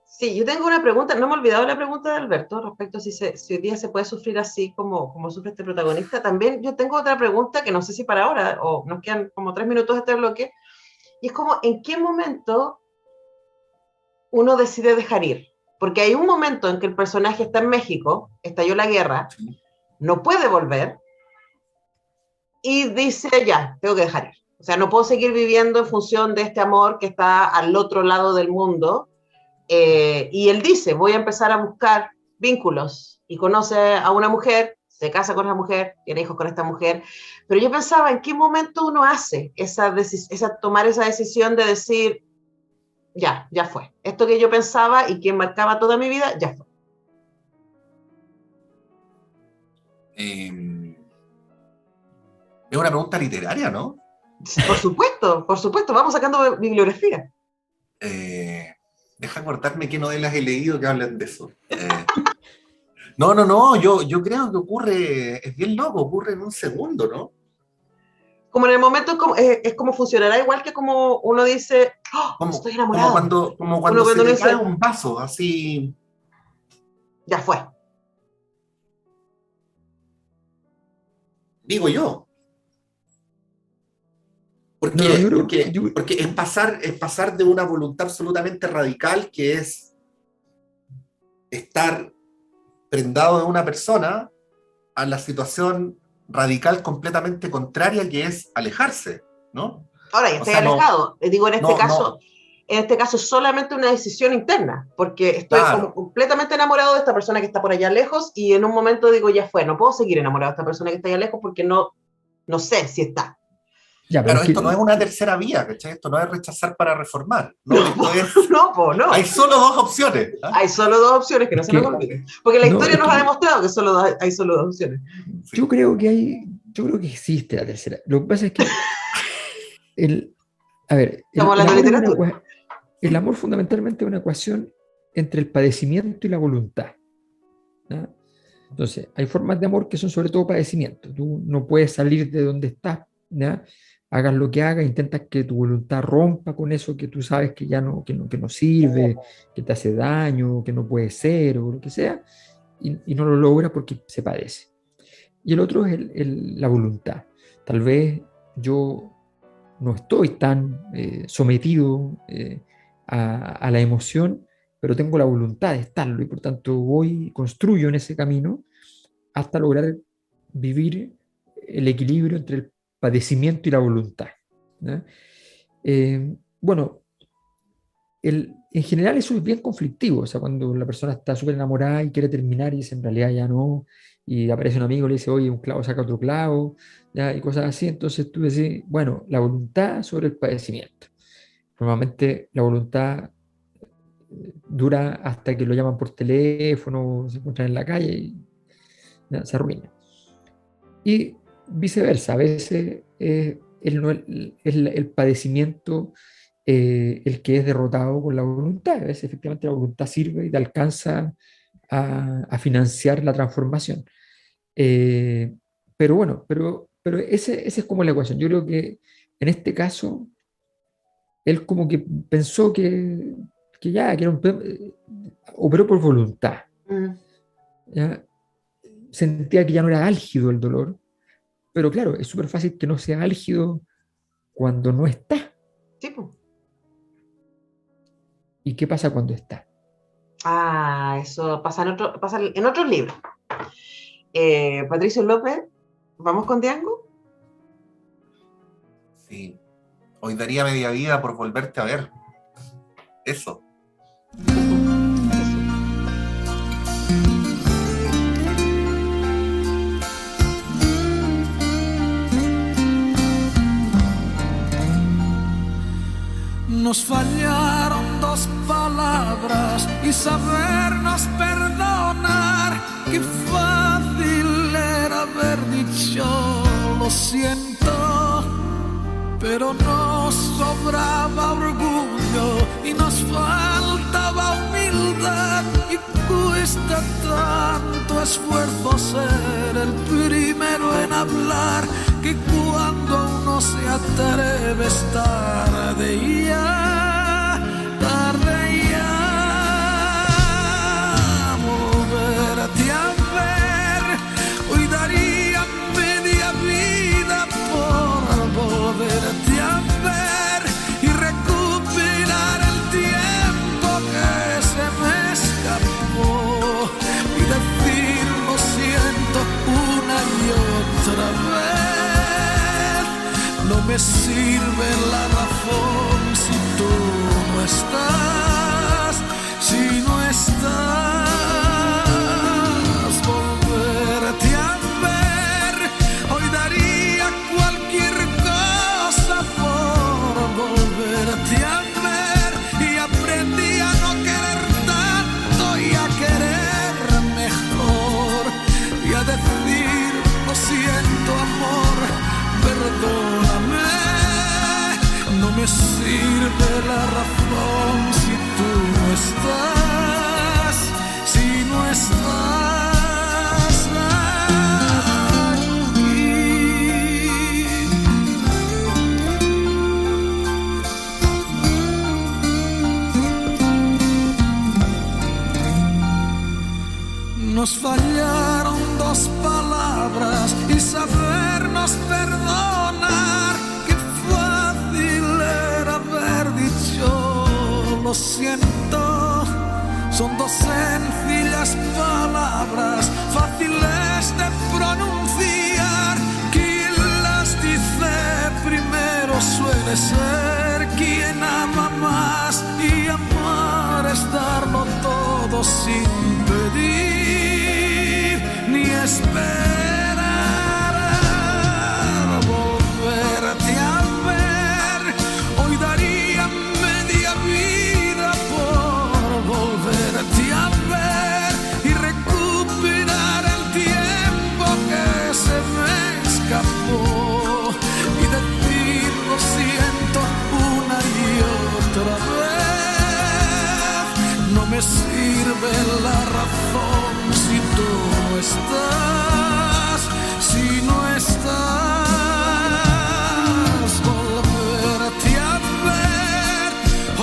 Sí, yo tengo una pregunta, no me he olvidado la pregunta de Alberto respecto a si hoy día se puede sufrir así como sufre este protagonista. También yo tengo otra pregunta que no sé si para ahora, o nos quedan como 3 minutos de este bloque, y es como, ¿en qué momento uno decide dejar ir? Porque hay un momento en que el personaje está en México, estalló la guerra, Sí. no puede volver, y dice, ya, tengo que dejar ir. O sea, no puedo seguir viviendo en función de este amor que está al otro lado del mundo. Y él dice, voy a empezar a buscar vínculos. Y conoce a una mujer, se casa con esa mujer, tiene hijos con esta mujer. Pero yo pensaba, ¿en qué momento uno hace tomar esa decisión de decir, ya fue? Esto que yo pensaba y que marcaba toda mi vida, ya fue. Eh, es una pregunta literaria, ¿no? Por supuesto, vamos sacando bibliografía. Eh, Deja acordarme qué novelas he leído que hablan de eso. No, yo creo que ocurre, es bien loco, ocurre en un segundo, ¿no? Como en el momento, es como funcionará igual que como uno dice, oh, estoy enamorado. Como Uno cuando se cuando uno te cae dice, un vaso, así, ya fue. digo yo. No, yo creo, Porque es pasar de una voluntad absolutamente radical, que es estar prendado de una persona, a la situación radical completamente contraria, que es alejarse, ¿no? Ahora ya O estoy sea, alejado. Digo, no, en este caso es solamente una decisión interna, porque estoy como claro. completamente enamorado de esta persona que está por allá lejos y en un momento digo, ya fue, no puedo seguir enamorado de esta persona que está allá lejos porque no sé si está. ya, pero Claro, es esto no que es una tercera vía, ¿cachai? Esto no es rechazar para reformar, ¿no? No, Esto es, no. hay solo dos opciones. ¿Ah? Hay solo dos opciones, que no es se nos que olvide. Porque la no, historia es nos ha que demostrado que hay solo dos opciones. Sí. yo creo que existe la tercera. Lo que pasa es que el, a ver, Estamos el hablando de amor literatura. el amor fundamentalmente es una ecuación entre el padecimiento y la voluntad, ¿no? Entonces, hay formas de amor que son sobre todo padecimiento. Tú no puedes salir de donde estás, ¿ya? Hagas lo que hagas, intentas que tu voluntad rompa con eso que tú sabes que ya que no sirve, que te hace daño, que no puede ser o lo que sea, y no lo logra porque se padece. Y el otro es la voluntad. Tal vez yo no estoy tan sometido a la emoción, pero tengo la voluntad de estarlo y por tanto voy, construyo en ese camino hasta lograr vivir el equilibrio entre el padecimiento y la voluntad, ¿no? Bueno, en general eso es bien conflictivo, o sea, cuando la persona está súper enamorada y quiere terminar y dice en realidad ya no, y aparece un amigo y le dice, oye, un clavo saca otro clavo, ¿ya? Y cosas así, entonces tú decís, bueno, la voluntad sobre el padecimiento. Normalmente la voluntad dura hasta que lo llaman por teléfono, se encuentran en la calle y ya, se arruina. Y viceversa, a veces el padecimiento el que es derrotado con la voluntad. A veces efectivamente la voluntad sirve y te alcanza a financiar la transformación. Eh, pero bueno, ese es como la ecuación. Yo creo que en este caso, él como que pensó que ya, que era operó por voluntad. ¿Ya? Sentía que ya no era álgido el dolor, pero claro, es súper fácil que no sea álgido cuando no está. Sí, pues. ¿Y qué pasa cuando está? Eso pasa en otros libros. Patricio López, ¿vamos con Diango? Sí. Hoy daría media vida por volverte a ver. Eso. Nos fallaron dos palabras y sabernos perdonar. Qué fácil era haber dicho lo siento, pero nos sobraba orgullo y nos faltaba humildad. Y cuesta tanto esfuerzo ser el primero en hablar, que cuando uno se atreve es tarde ya, tarde ya. Volverte a ver, hoy daría media vida por volverte a ver y recuperar el tiempo que se me escapó y decir lo siento una y otra vez. No me sirve la razón si tú no estás, si no estás. Volverte a ver, hoy daría cualquier cosa por volverte a ver. Y aprendí a no querer tanto y a querer mejor y a decir lo siento amor, perdóname. No me sirve la razón si tú no estás, si no estás aquí. Nos fallaron dos palabras y sabernos perdonar. Qué fácil era haber dicho lo siento. Son dos sencillas palabras, fáciles de pronunciar. Quien las dice primero suele ser quien ama más, y amar es darlo todo sin pedir ni esperar. Volverte a ver, hoy daría media vida por volverte a ver y recuperar el tiempo que se me escapó y decir lo siento una y otra vez. No me sirve la razón si tú no estás, si no estás. Volverte a ver,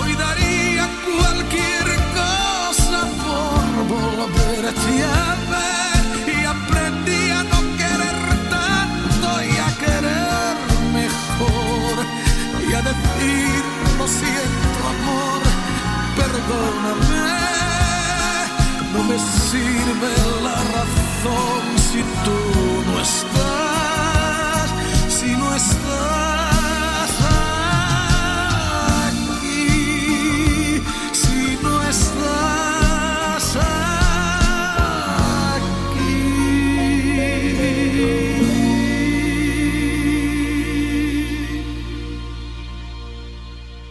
hoy daría cualquier cosa por volverte a ver. Y aprendí a no querer tanto y a querer mejor y a decir lo siento amor, perdóname. No me sirve la razón si tú no estás, si no estás aquí, si no estás aquí.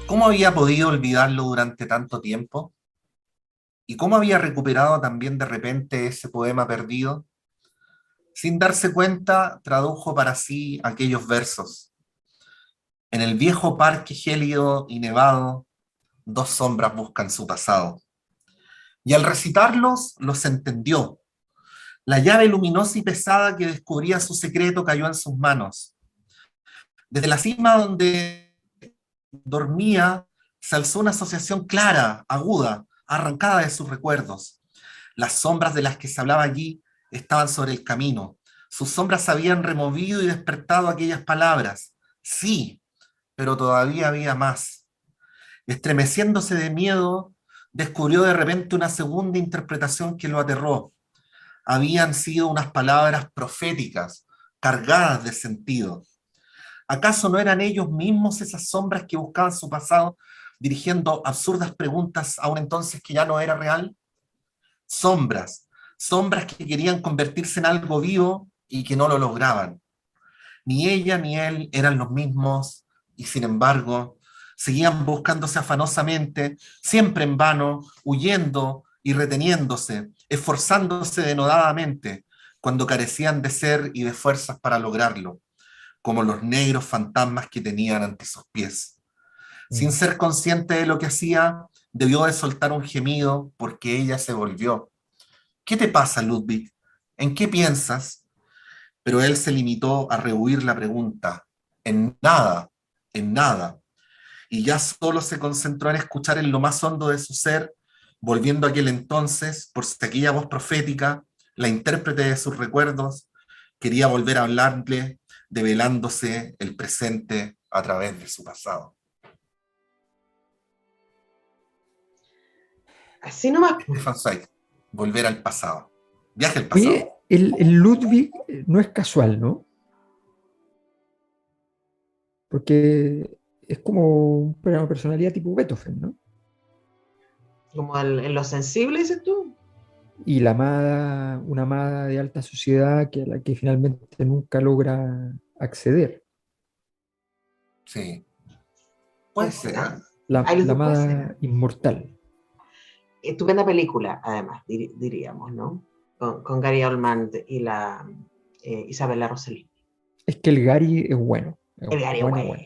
¿Cómo había podido olvidarlo durante tanto tiempo? ¿Y cómo había recuperado también de repente ese poema perdido? Sin darse cuenta, tradujo para sí aquellos versos. En el viejo parque gélido y nevado, dos sombras buscan su pasado. Y al recitarlos, los entendió. La llave luminosa y pesada que descubría su secreto cayó en sus manos. Desde la cima donde dormía, se alzó una asociación clara, aguda, arrancada de sus recuerdos. Las sombras de las que se hablaba allí estaban sobre el camino. Sus sombras habían removido y despertado aquellas palabras. Sí, pero todavía había más. Estremeciéndose de miedo, descubrió de repente una segunda interpretación que lo aterró. Habían sido unas palabras proféticas, cargadas de sentido. ¿Acaso no eran ellos mismos esas sombras que buscaban su pasado, dirigiendo absurdas preguntas a un entonces que ya no era real? Sombras, sombras que querían convertirse en algo vivo y que no lo lograban. Ni ella ni él eran los mismos y sin embargo seguían buscándose afanosamente, siempre en vano, huyendo y reteniéndose, esforzándose denodadamente cuando carecían de ser y de fuerzas para lograrlo, como los negros fantasmas que tenían ante sus pies. Sin ser consciente de lo que hacía, debió de soltar un gemido porque ella se volvió. ¿Qué te pasa, Ludwig? ¿En qué piensas? Pero él se limitó a rehuir la pregunta. En nada, en nada. Y ya solo se concentró en escuchar en lo más hondo de su ser, volviendo a aquel entonces, por si aquella voz profética, la intérprete de sus recuerdos, quería volver a hablarle, develándose el presente a través de su pasado. Así nomás. Stefan Zweig, volver al pasado. Viaje al pasado. Oye, el Ludwig no es casual, ¿no? Porque es como una personalidad tipo Beethoven, ¿no? Como en lo sensible, dices tú. Y una amada de alta sociedad a la que finalmente nunca logra acceder. Sí. Puede ser, ¿eh? La Ahí lo puede amada ser. inmortal. Estupenda película, además, diríamos, ¿no? Con Gary Oldman y la Isabella Rossellini. Es que el Gary es bueno. El Gary es bueno. Bueno.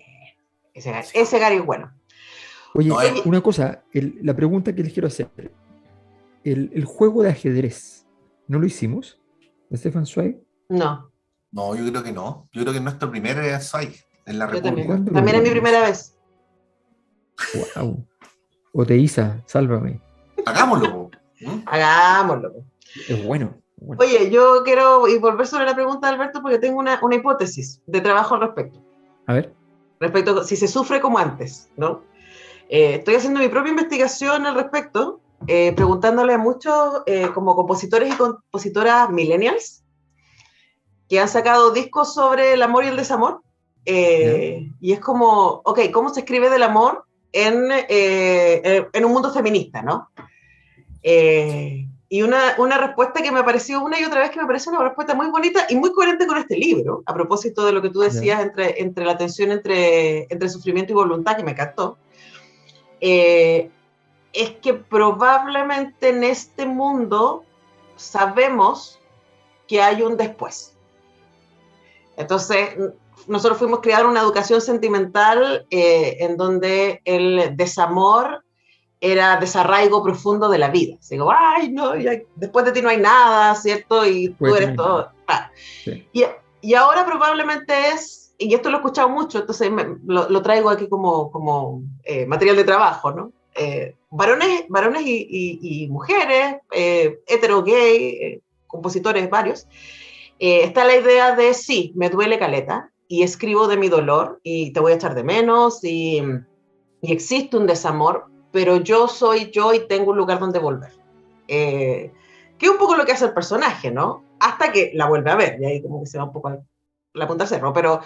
Ese Gary es bueno. Oye, No, una cosa, la pregunta que les quiero hacer. El juego de ajedrez, ¿no lo hicimos? ¿De Stefan Zweig? No, No, yo creo que no. Yo creo que es nuestro primer Zweig en la yo República. también. También es mi primera vez. Wow. Oteiza, sálvame. Hagámoslo. Hagámoslo. Es bueno. Oye, yo quiero volver sobre la pregunta de Alberto porque tengo una hipótesis de trabajo al respecto. A ver. Respecto a si se sufre como antes, ¿no? Estoy haciendo mi propia investigación al respecto, preguntándole a muchos como compositores y compositoras millennials que han sacado discos sobre el amor y el desamor. Y es como, ok, ¿cómo se escribe del amor en un mundo feminista, ¿no? Y una respuesta que me apareció una y otra vez, que me parece una respuesta muy bonita y muy coherente con este libro, a propósito de lo que tú decías entre la tensión entre sufrimiento y voluntad, que me encantó, es que probablemente en este mundo sabemos que hay un después. Entonces, nosotros fuimos criados en una educación sentimental en donde el desamor era desarraigo profundo de la vida. Así como, ay, no, después de ti no hay nada, ¿cierto? Y tú eres todo. Ah. Sí. Y ahora probablemente es, y esto lo he escuchado mucho, entonces lo traigo aquí como material de trabajo, ¿no? Varones y mujeres, hetero, gay, compositores varios, está la idea de, sí, me duele caleta, y escribo de mi dolor, y te voy a echar de menos, y existe un desamor, pero yo soy yo y tengo un lugar donde volver. Que es un poco lo que hace el personaje, ¿no? Hasta que la vuelve a ver, y ahí como que se va un poco a la punta del cerro, pero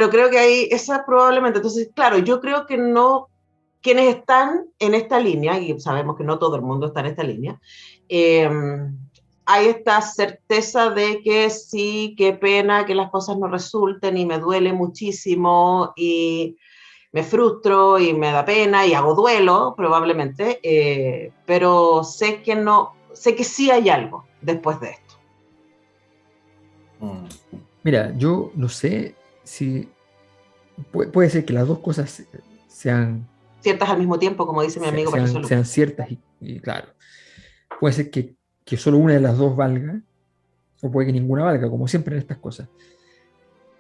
creo que ahí esa probablemente, entonces, claro, yo creo que no, quienes están en esta línea, y sabemos que no todo el mundo está en esta línea, hay esta certeza de que sí, qué pena que las cosas no resulten, y me duele muchísimo, y me frustro y me da pena y hago duelo probablemente, pero sé que sí hay algo después de esto. Mm. Mira, yo no sé si puede ser que las dos cosas sean, Ciertas al mismo tiempo, como dice mi amigo Patricio Luque. sean ciertas y claro, puede ser que solo una de las dos valga, o puede que ninguna valga, como siempre en estas cosas.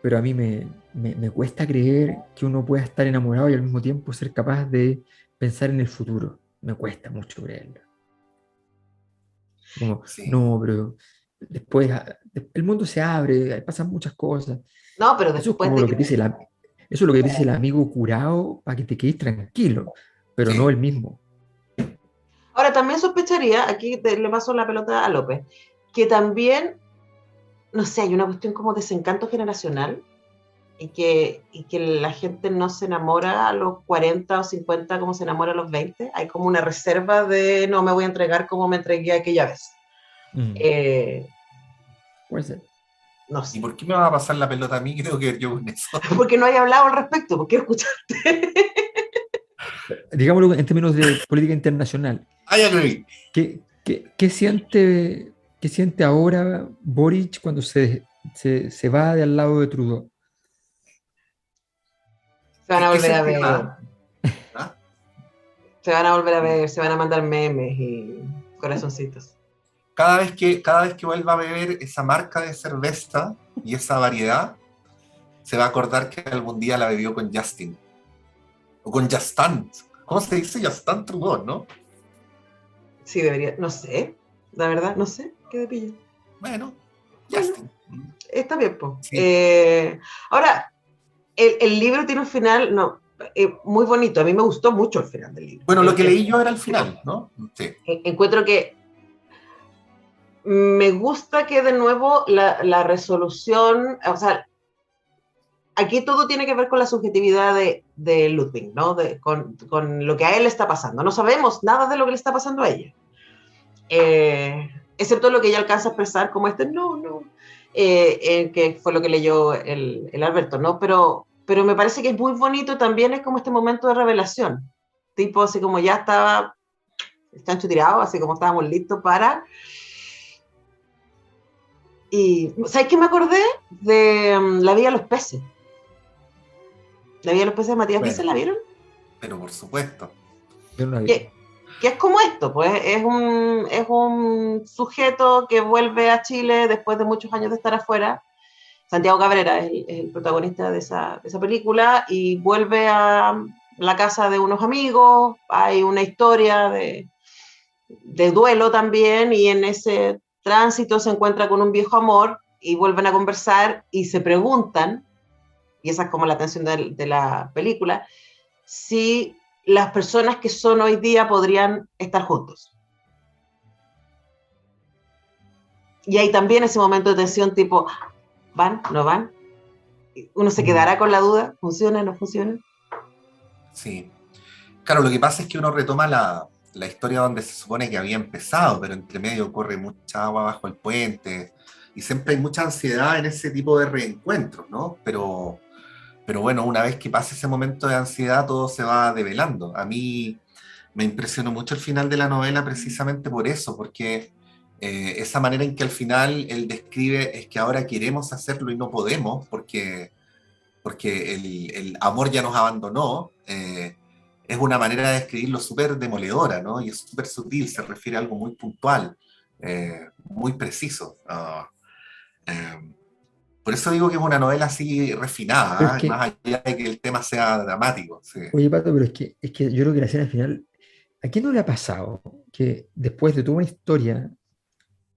Pero a mí me cuesta creer que uno pueda estar enamorado y al mismo tiempo ser capaz de pensar en el futuro. Me cuesta mucho creerlo. Como, Sí. no, pero después el mundo se abre, pasan muchas cosas. No, pero Eso es después como de lo que que... dice eso es lo que dice el amigo curado para que te quedes tranquilo, pero no Sí. el mismo. Ahora, también sospecharía, aquí le paso la pelota a López, que también, no sé, hay una cuestión como desencanto generacional y que la gente no se enamora a los 40 o 50 como se enamora a los 20. Hay como una reserva de no me voy a entregar como me entregué aquella vez. Puede ser. No ¿Y sé. por qué me va a pasar la pelota a mí? Creo que yo con eso. Porque no hay hablado al respecto, porque quiero escucharte. Digámoslo en términos de política internacional. I agree. ¿Qué siente ahora Boric cuando se va de al lado de Trudeau? Se van a ¿Qué volver se a te ver, va? ¿Ah? se van a volver a ver, se van a mandar memes y corazoncitos. Cada vez que vuelva a beber esa marca de cerveza y esa variedad, se va a acordar que algún día la bebió con Justin. O con Justin. ¿Cómo se dice? Justin Trudeau, ¿no? Sí, debería, no sé, la verdad, no sé, qué de pillo. Bueno, Justin. Está bien, po. Sí. Ahora, el libro tiene un final, no, muy bonito. A mí me gustó mucho el final del libro. Bueno, lo que leí yo era el final, ¿no? Sí. Encuentro que me gusta que de nuevo la resolución, o sea, aquí todo tiene que ver con la subjetividad de Ludwig, ¿no? Con lo que a él le está pasando. No sabemos nada de lo que le está pasando a ella. Excepto lo que ella alcanza a expresar como que fue lo que leyó el Alberto, ¿no? Pero me parece que es muy bonito también, es como este momento de revelación, tipo así como ya estaba el chancho tirado, así como estábamos listos para... Y, ¿sabes qué me acordé? De La vida de los peces. La vida de los peces de Matías Bueno, Vices, ¿la vieron? pero por supuesto. Yo no la vi. Que es como esto, pues es un sujeto que vuelve a Chile después de muchos años de estar afuera. Santiago Cabrera es el protagonista de esa película y vuelve a la casa de unos amigos. Hay una historia de duelo también y en ese tránsito se encuentra con un viejo amor y vuelven a conversar y se preguntan, y esa es como la tensión de la película, si las personas que son hoy día podrían estar juntos. Y hay también ese momento de tensión tipo, ¿van? ¿No van? Uno se quedará con la duda, ¿funciona? ¿No funciona? Sí. Claro, lo que pasa es que uno retoma la historia donde se supone que había empezado, pero entre medio corre mucha agua bajo el puente y siempre hay mucha ansiedad en ese tipo de reencuentros, ¿no? Pero bueno, una vez que pasa ese momento de ansiedad, todo se va develando. A mí me impresionó mucho el final de la novela precisamente por eso, porque esa manera en que al final él describe es que ahora queremos hacerlo y no podemos, porque el amor ya nos abandonó. Es una manera de describirlo súper demoledora, ¿no? Y es súper sutil, se refiere a algo muy puntual, muy preciso. Por eso digo que es una novela así Pero es refinada, más allá de que el tema sea dramático. Sí. oye, Pato, pero es que yo creo que la escena final, ¿a quién no le ha pasado que después de toda una historia,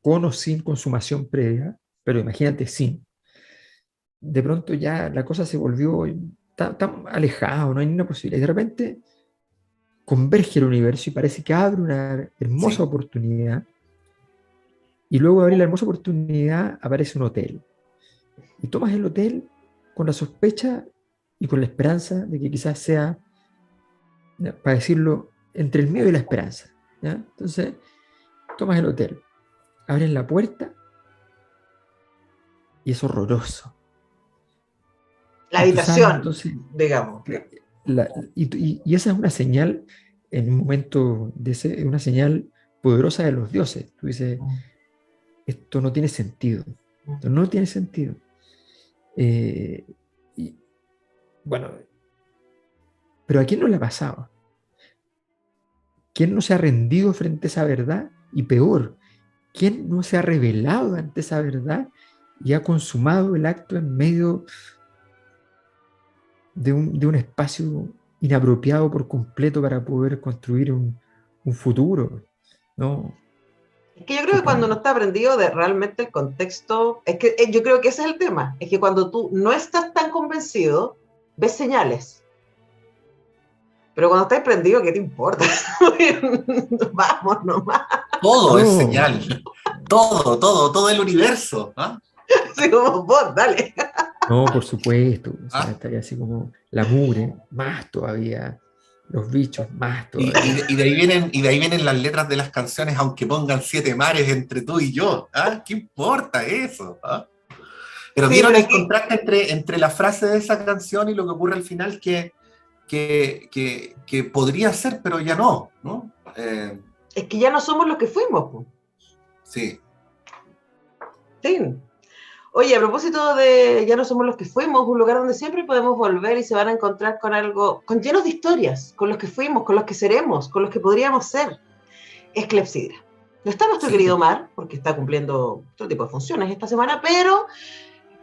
con o sin consumación previa, pero imagínate sin, de pronto ya la cosa se volvió tan alejada, no hay ninguna posibilidad, y de repente converge el universo y parece que abre una hermosa Sí. oportunidad, y luego de abrir la hermosa oportunidad aparece un hotel, y tomas el hotel con la sospecha y con la esperanza de que quizás sea, para decirlo, entre el miedo y la esperanza, ¿ya? Entonces, tomas el hotel, abres la puerta y es horroroso. La Y tú sabes, habitación, entonces, digamos. y esa es una señal, en un momento de ese, una señal poderosa de los dioses. Tú dices, esto no tiene sentido. Entonces, no tiene sentido. Y, bueno, pero ¿a quién no le ha pasado? ¿Quién no se ha rendido frente a esa verdad? Y peor, ¿quién no se ha revelado ante esa verdad y ha consumado el acto en medio de un espacio inapropiado por completo para poder construir un futuro? ¿No? Es que yo creo que cuando no está aprendido de realmente el contexto, es que yo creo que ese es el tema, es que cuando tú no estás tan convencido, ves señales. Pero cuando estás prendido, ¿qué te importa? Vamos nomás. Todo es señal. Todo el universo. ¿Ah? Así como vos, dale. No, por supuesto. O sea, estaría así como la mugre, más todavía. Los bichos, más todavía. Y de ahí vienen las letras de las canciones, aunque pongan 7 mares entre tú y yo. ¿Ah? ¿Qué importa eso? ¿Ah? Pero sí, vieron el contraste entre la frase de esa canción y lo que ocurre al final, que podría ser, pero ya no. Es que ya no somos los que fuimos. Po. Sí. Sí. Oye, a propósito de ya no somos los que fuimos, un lugar donde siempre podemos volver y se van a encontrar con algo, con llenos de historias, con los que fuimos, con los que seremos, con los que podríamos ser, es Clepsidra. No está nuestro querido Omar, porque está cumpliendo otro tipo de funciones esta semana, pero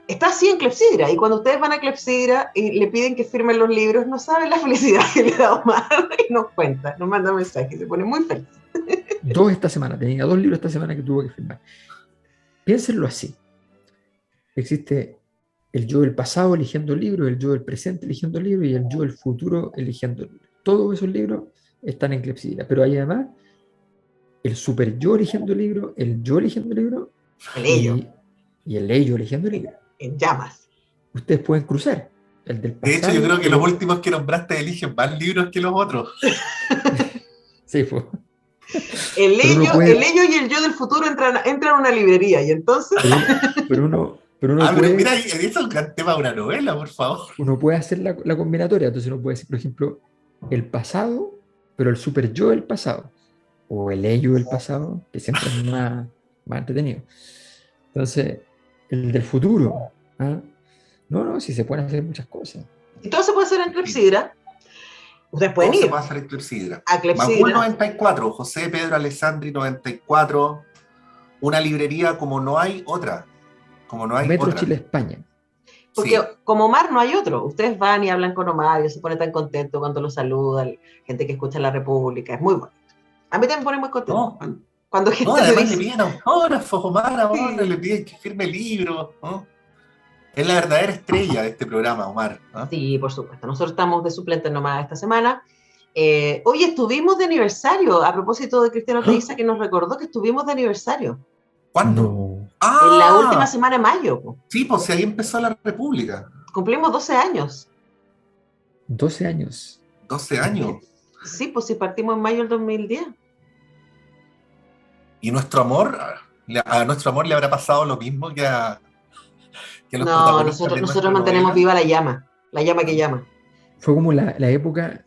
está así en Clepsidra, y cuando ustedes van a Clepsidra y le piden que firmen los libros, no saben la felicidad que le da Omar, y nos cuenta, nos manda mensajes, se pone muy feliz. 2 esta semana, tenía 2 libros esta semana que tuvo que firmar. Piénsenlo así. Existe el yo del pasado eligiendo libros, el yo del presente eligiendo libros y el yo del futuro eligiendo libros. Todos esos libros están en Clepsidra, pero hay además el super yo eligiendo libros, el yo eligiendo libros y el ello eligiendo libros. En llamas. Ustedes pueden cruzar. El del pasado, de hecho, yo creo que los últimos que nombraste eligen más libros que los otros. Sí, pues. El ello y el yo del futuro entran a una librería y entonces... Pero uno puede, mira, eso es un gran tema de una novela, por favor. Uno puede hacer la combinatoria, entonces uno puede decir, por ejemplo, el pasado, pero el super yo del pasado, o el ello del pasado, que siempre es más entretenido. Entonces, el del futuro. ¿Ah? No, sí se pueden hacer muchas cosas. Y todo se puede hacer en Clepsidra. Ustedes pueden ir. Se puede hacer en Clepsidra. A Clepsidra. Macul 94, José Pedro Alessandri 94, una librería como no hay otra. Como no hay Metro otra. Chile España. Porque como Omar no hay otro. Ustedes van y hablan con Omar y se pone tan contento cuando lo saludan, gente que escucha La República. Es muy bonito. A mí también me pone muy contento. Cuando gente además le piden autógrafos, Omar, ahora le piden que firme libros. ¿No? Es la verdadera estrella de este programa, Omar. ¿No? Sí, por supuesto. Nosotros estamos de suplentes nomás esta semana. Hoy estuvimos de aniversario. A propósito de Cristiano Teiza, que nos recordó que estuvimos de aniversario. ¿Cuándo? No. En la última semana de mayo. Sí, pues ahí empezó la República. Cumplimos 12 años. 12 años. 12 años. Sí, pues sí, partimos en mayo del 2010. ¿Y nuestro amor? ¿A nuestro amor le habrá pasado lo mismo que a los protagonistas? Nosotros mantenemos viva la llama que llama. Fue como la época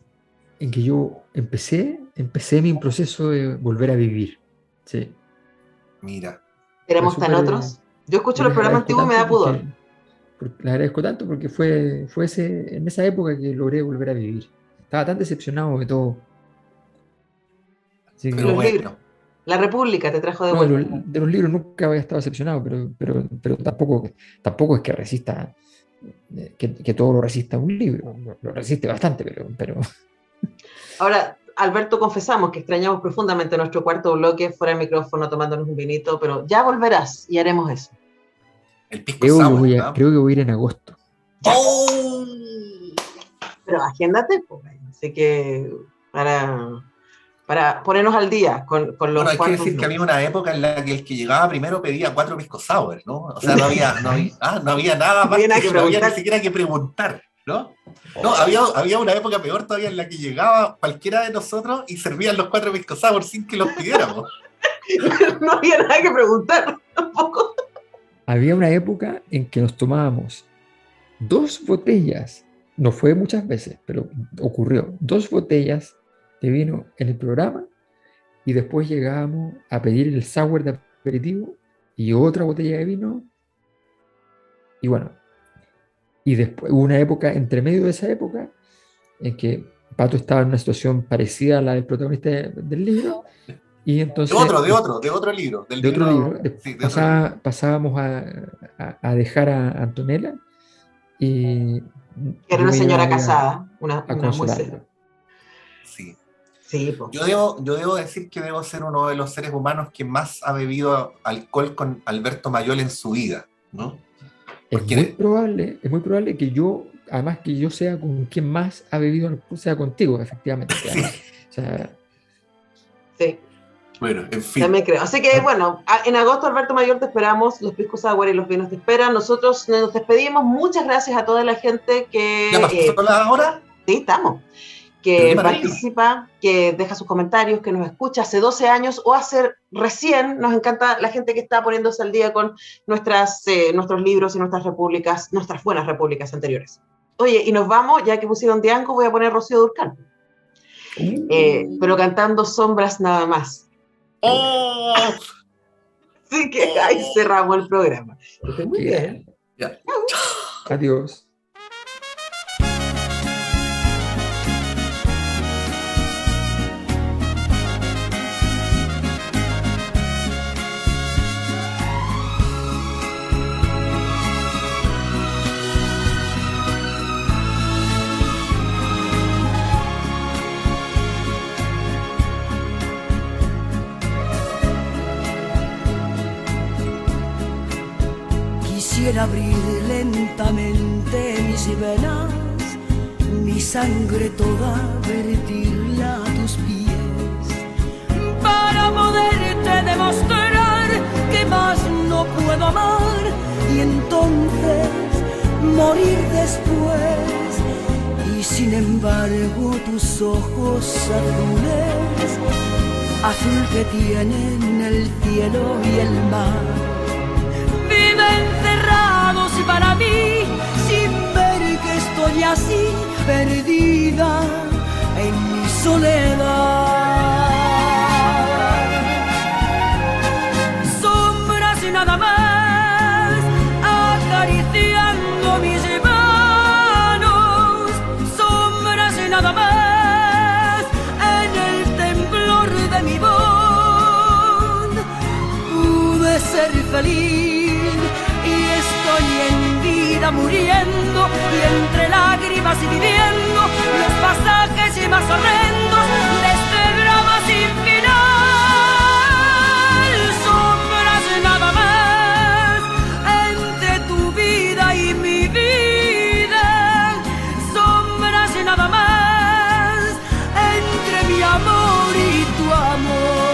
en que yo empecé mi proceso de volver a vivir. Sí. Mira. Éramos tan otros. Yo escucho los programas antiguos y me da pudor. Le agradezco tanto porque fue en esa época que logré volver a vivir. Estaba tan decepcionado de todo. Así pero bueno. La República te trajo de vuelta. De los libros nunca había estado decepcionado, pero tampoco es que resista, que todo lo resista un libro. Lo resiste bastante, pero... Ahora, Alberto, confesamos que extrañamos profundamente nuestro cuarto bloque fuera del micrófono tomándonos un vinito, pero ya volverás y haremos eso. El pisco sour, creo que voy a ir en agosto. ¡Oh! Pero agéndate, pues. Así que para ponernos al día con los bueno, hay que decir que había una época en la que el que llegaba primero pedía 4 pisco sour, ¿no? O sea, no había nada más, no había ni siquiera que preguntar, ¿no? No, había una época peor todavía en la que llegaba cualquiera de nosotros y servían los 4 pisco sour sin que los pidiéramos. No había nada que preguntar tampoco. Había una época en que nos tomábamos 2 botellas, no fue muchas veces, pero ocurrió, 2 botellas de vino en el programa y después llegábamos a pedir el sour de aperitivo y otra botella de vino Y bueno, y después hubo una época, entre medio de esa época, en que Pato estaba en una situación parecida a la del protagonista del libro, y entonces... De otro libro. De otro libro. Sí, de otro libro. Pasábamos a dejar a Antonella y... Era una señora casada, una muy consolarlo. Sí. Sí, pues. Yo debo decir que debo ser uno de los seres humanos que más ha bebido alcohol con Alberto Mayol en su vida, ¿no? Porque Es muy probable que yo, además que yo sea con quien más ha bebido alcohol, sea contigo, efectivamente. Sí. O sea, Sí. Bueno, en fin. También creo. Así que, bueno, en agosto, Alberto Mayor, te esperamos. Los pisco sour y los vinos te esperan. Nosotros nos despedimos. Muchas gracias a toda la gente que... ¿Ya pasó la hora? Sí, estamos. Que participa, que deja sus comentarios, que nos escucha hace 12 años o hace recién. Nos encanta la gente que está poniéndose al día con nuestros libros y nuestras buenas repúblicas anteriores. Oye, y nos vamos, ya que pusieron Diango, voy a poner Rocío Dúrcal. Pero cantando Sombras nada más. ¡Oh! Así que ahí cerramos el programa. Muy bien. Ya. Adiós. Quisiera abrir lentamente mis venas, mi sangre toda vertirla a tus pies, para poderte demostrar que más no puedo amar y entonces morir después. Y sin embargo tus ojos azules, azul que tienen el cielo y el mar, encerrados para mí, sin ver que estoy así, perdida en mi soledad. Sombras y nada más, acariciando mis manos. Sombras y nada más, en el temblor de mi voz. Pude ser feliz. Estoy en vida muriendo y entre lágrimas y viviendo los pasajes y más horrendos de este drama sin final. Sombras nada más entre tu vida y mi vida. Sombras nada más entre mi amor y tu amor.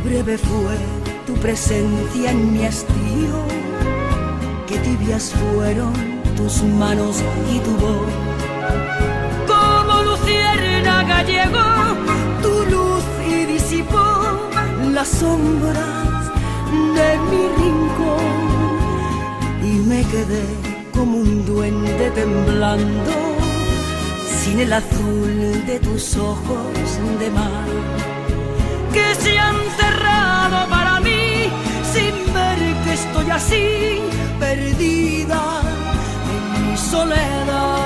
Breve fue tu presencia en mi hastío, que tibias fueron tus manos y tu voz. Como luciérnaga llegó tu luz y disipó las sombras de mi rincón, y me quedé como un duende temblando, sin el azul de tus ojos de mar, que se han cerrado para mí, sin ver que estoy así, perdida en mi soledad.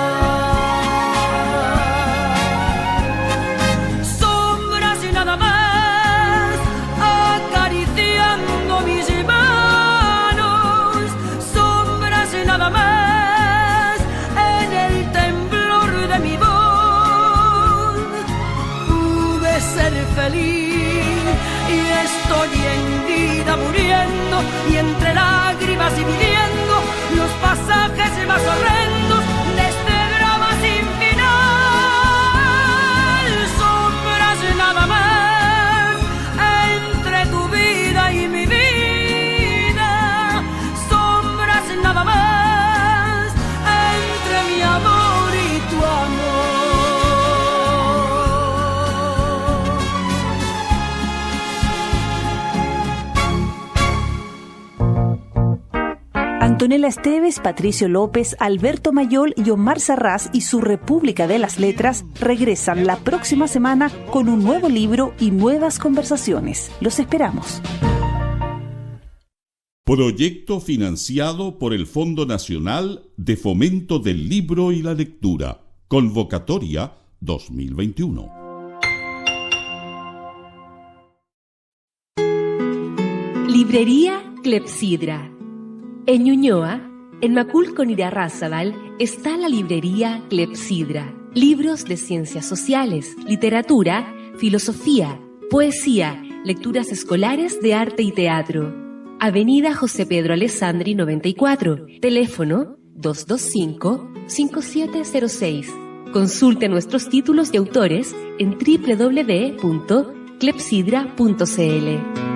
Sombras y nada más, acariciando mis manos. Sombras y nada más, en el temblor de mi voz. Pude ser feliz. Y estoy en vida muriendo y entre lágrimas y viviendo los pasajes más horrendos de este drama sin final. Sombras nada más entre tu vida y mi vida. Sombras nada más entre mi amor y tu amor. Antonella Esteves, Patricio López, Alberto Mayol y Omar Sarraz y su República de las Letras regresan la próxima semana con un nuevo libro y nuevas conversaciones. Los esperamos. Proyecto financiado por el Fondo Nacional de Fomento del Libro y la Lectura. Convocatoria 2021. Librería Clepsidra. En Ñuñoa, en Macul con Irarrázaval, está la librería Clepsidra. Libros de ciencias sociales, literatura, filosofía, poesía, lecturas escolares de arte y teatro. Avenida José Pedro Alessandri 94, teléfono 225-5706. Consulte nuestros títulos y autores en www.clepsidra.cl.